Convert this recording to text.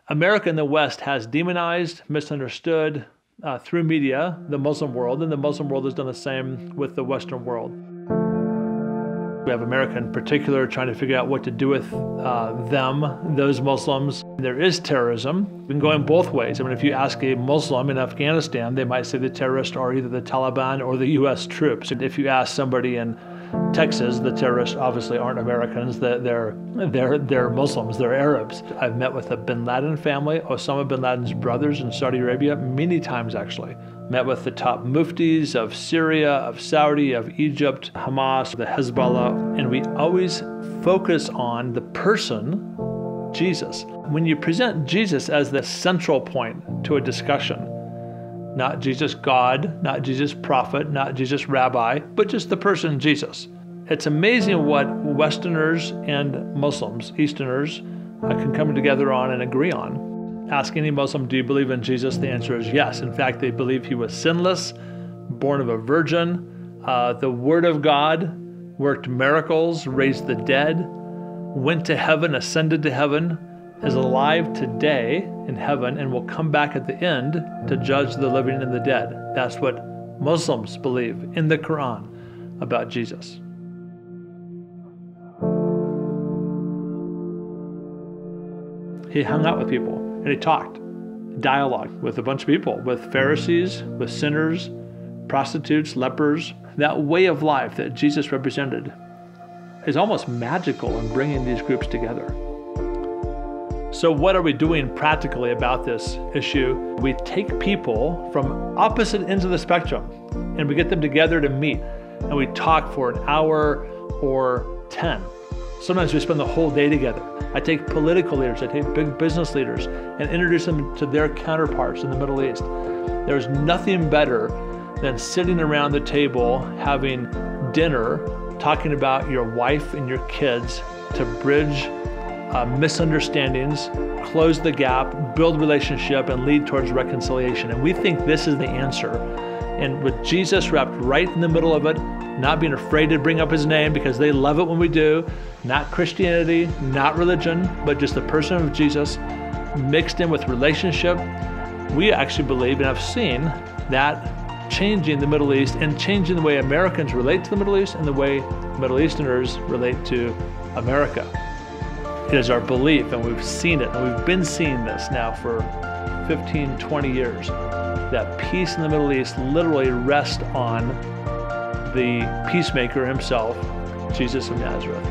America in the West has demonized, misunderstood through media the Muslim world, and the Muslim world has done the same with the Western world. We have America in particular trying to figure out what to do with those Muslims. There is terrorism. We can go in both ways. I mean, if you ask a Muslim in Afghanistan, they might say the terrorists are either the Taliban or the U.S. troops. If you ask somebody in Texas, the terrorists obviously aren't Americans. They're Muslims. They're Arabs. I've met with the Bin Laden family, Osama bin Laden's brothers in Saudi Arabia, many times actually. Met with the top muftis of Syria, of Saudi, of Egypt, Hamas, the Hezbollah, and we always focus on the person, Jesus. When you present Jesus as the central point to a discussion, not Jesus God, not Jesus prophet, not Jesus rabbi, but just the person Jesus. It's amazing what Westerners and Muslims, Easterners, can come together on and agree on. Ask any Muslim, do you believe in Jesus? The answer is yes. In fact, they believe he was sinless, born of a virgin, the Word of God, worked miracles, raised the dead, went to heaven, ascended to heaven, is alive today in heaven, and will come back at the end to judge the living and the dead. That's what Muslims believe in the Quran about Jesus. He hung out with people and he talked, dialogue with a bunch of people, with Pharisees, with sinners, prostitutes, lepers. That way of life that Jesus represented is almost magical in bringing these groups together. So what are we doing practically about this issue? We take people from opposite ends of the spectrum and we get them together to meet and we talk for an hour or 10. Sometimes we spend the whole day together. I take political leaders, I take big business leaders and introduce them to their counterparts in the Middle East. There's nothing better than sitting around the table, having dinner, talking about your wife and your kids to bridge misunderstandings, close the gap, build relationship, and lead towards reconciliation. And we think this is the answer. And with Jesus wrapped right in the middle of it, not being afraid to bring up his name because they love it when we do, not Christianity, not religion, but just the person of Jesus mixed in with relationship, we actually believe and have seen that changing the Middle East and changing the way Americans relate to the Middle East and the way Middle Easterners relate to America. It is our belief, and we've seen it, and we've been seeing this now for 15, 20 years, that peace in the Middle East literally rests on the peacemaker himself, Jesus of Nazareth.